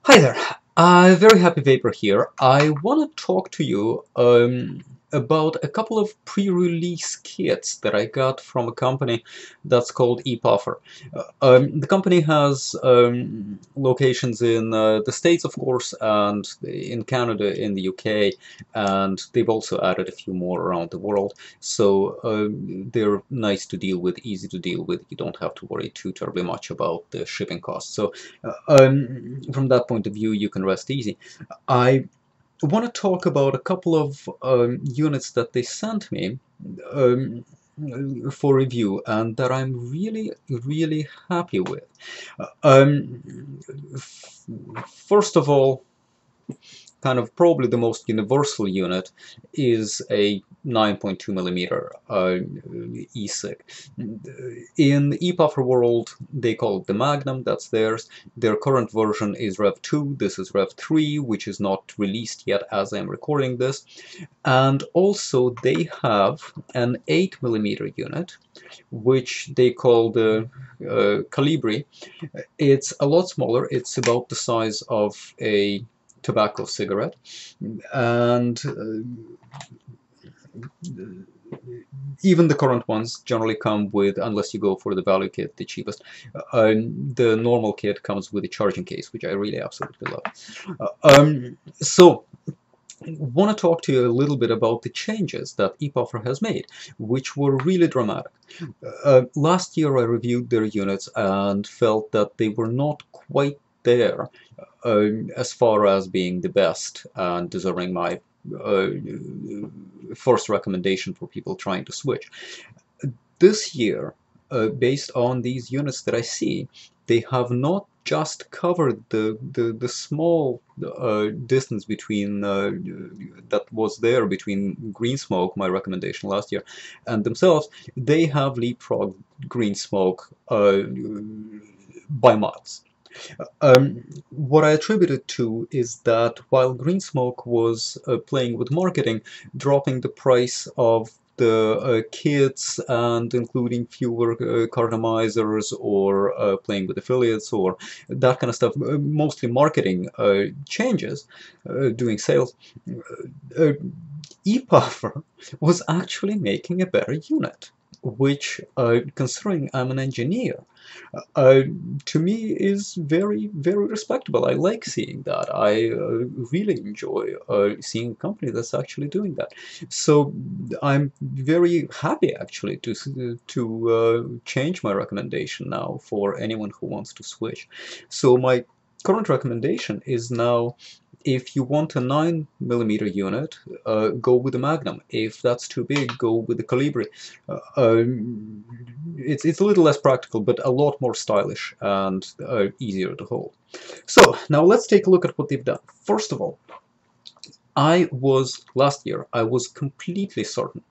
Hi there, Very Happy Vapor here. I want to talk to you about a couple of pre-release kits that I got from a company that's called ePuffer. The company has locations in the States, of course, and in Canada, in the UK, and they've also added a few more around the world. So they're nice to deal with, easy to deal with. You don't have to worry too terribly much about the shipping costs. So from that point of view, you can rest easy. I want to talk about a couple of units that they sent me um, for review and that I'm really happy with. First of all, kind of probably the most universal unit is a 9.2 millimeter e-cig. In the ePuffer world, they call it the Magnum, that's theirs. Their current version is Rev 2, this is Rev 3, which is not released yet as I'm recording this. And also they have an 8 millimeter unit, which they call the Colibri. It's a lot smaller, it's about the size of a tobacco cigarette, and even the current ones generally come with, unless you go for the value kit, the cheapest, the normal kit comes with a charging case, which I really absolutely love. So I want to talk to you a little bit about the changes that ePuffer has made, which were really dramatic. Last year I reviewed their units and felt that they were not quite there as far as being the best and deserving my uh, first recommendation for people trying to switch. This year, based on these units that I see, they have not just covered the small distance between that was there between Green Smoke, my recommendation last year, and themselves. They have leapfrogged Green Smoke by miles. What I attribute it to is that while Green Smoke was playing with marketing, dropping the price of the kits and including fewer cartomizers or playing with affiliates or that kind of stuff, mostly marketing changes, doing sales, uh, ePuffer was actually making a better unit, which, considering I'm an engineer, uh, to me is very respectable. I like seeing that. I really enjoy seeing a company that's actually doing that. So I'm very happy actually to change my recommendation now for anyone who wants to switch. So my current recommendation is now, if you want a 9 millimeter unit, go with the Magnum. If that's too big, go with the Colibri. It's a little less practical, but a lot more stylish and easier to hold. So now let's take a look at what they've done. First of all, last year, I was completely certain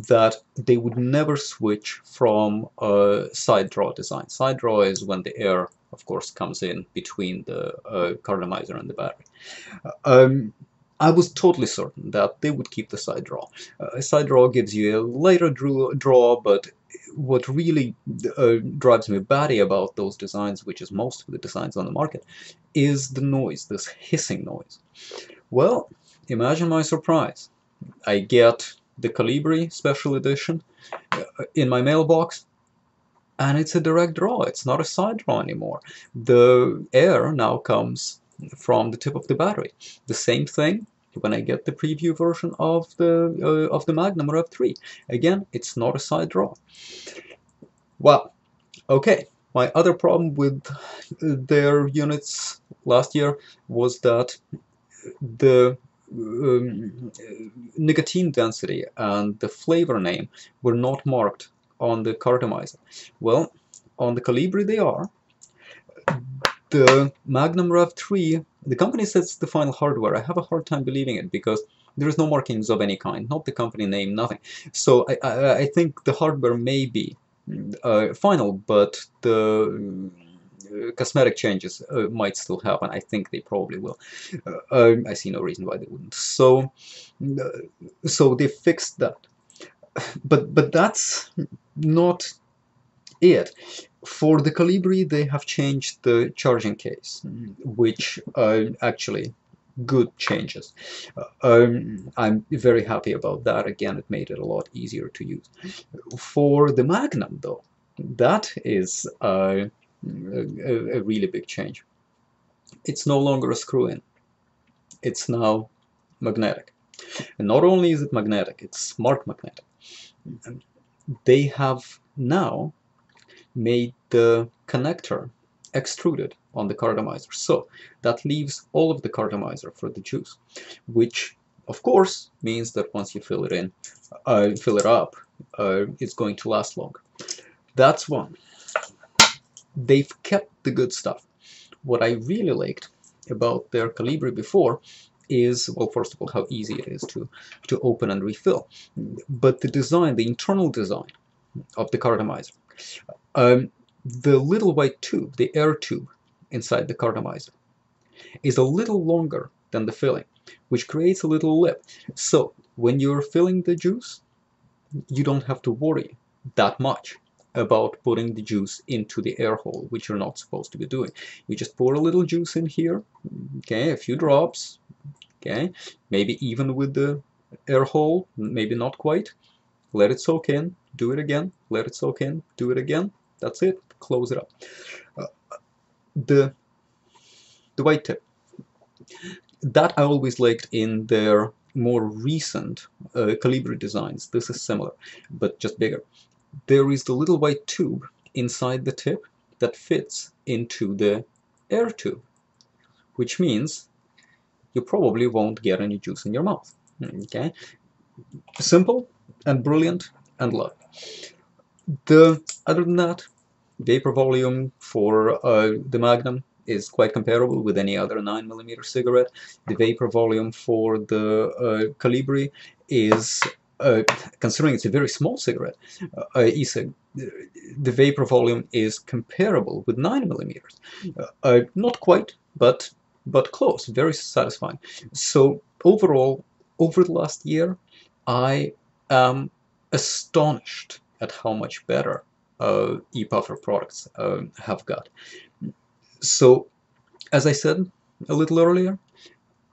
that they would never switch from a side draw design. Side draw is when the air, of course, comes in between the cartomizer and the battery. Um, I was totally certain that they would keep the side draw. Side draw gives you a lighter draw, but what really drives me batty about those designs, which is most of the designs on the market, is the noise, this hissing noise. Well, imagine my surprise. I get the Colibri Special Edition in my mailbox, and it's a direct draw. It's not a side draw anymore. The air now comes from the tip of the battery. The same thing when I get the preview version of the Magnum Rev 3. Again, it's not a side draw. Well, okay. My other problem with their units last year was that the nicotine density and the flavor name were not marked on the cartomizer. Well, on the Colibri they are. The Magnum Rev 3, the company says it's the final hardware. I have a hard time believing it because there is no markings of any kind, not the company name, nothing. So I think the hardware may be final, but the cosmetic changes might still happen. I think they probably will. I see no reason why they wouldn't. So they fixed that. But that's not it. For the Colibri, they have changed the charging case, which actually good changes. I'm very happy about that. Again, it made it a lot easier to use. For the Magnum, though, that is a really big change. It's no longer a screw-in. It's now magnetic. And not only is it magnetic, it's smart magnetic. They have now made the connector extruded on the cartomizer. So that leaves all of the cartomizer for the juice, which of course means that once you fill it up, it's going to last longer. That's one. They've kept the good stuff. What I really liked about their Colibri before is, well, first of all, how easy it is to open and refill, but the design, the internal design of the cartomizer. The little white tube, the air tube inside the cartomizer, is a little longer than the filling, which creates a little lip. So when you're filling the juice, you don't have to worry that much about putting the juice into the air hole, which you're not supposed to be doing. You just pour a little juice in here, okay, a few drops, okay, maybe even with the air hole, maybe not quite. Let it soak in, do it again, let it soak in, do it again. That's it, close it up. The white tip, that I always liked in their more recent Colibri designs. This is similar, but just bigger. There is the little white tube inside the tip that fits into the air tube, which means you probably won't get any juice in your mouth. Okay, simple and brilliant and love. Other than that, vapor volume for the Magnum is quite comparable with any other 9mm cigarette. The vapor volume for the Colibri is, considering it's a very small cigarette, e-cig, the vapor volume is comparable with 9mm. Not quite, but close, very satisfying. So overall, over the last year, I am astonished at how much better ePuffer products have got. So, as I said a little earlier,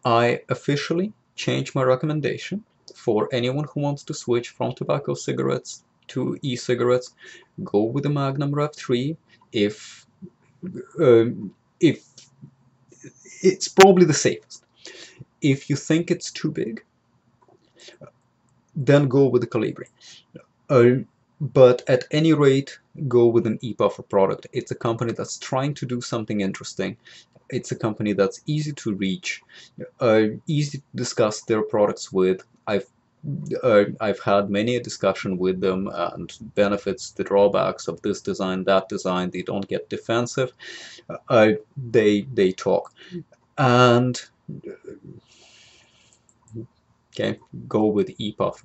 I officially changed my recommendation for anyone who wants to switch from tobacco cigarettes to e-cigarettes. Go with the Magnum Rev 3 if it's probably the safest. If you think it's too big, then go with the Colibri. But at any rate, go with an ePuffer product. It's a company that's trying to do something interesting. It's a company that's easy to reach, easy to discuss their products with. I've had many a discussion with them and benefits, the drawbacks of this design, that design. They don't get defensive. They talk. And okay, go with ePuffer.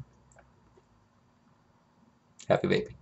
Happy vaping.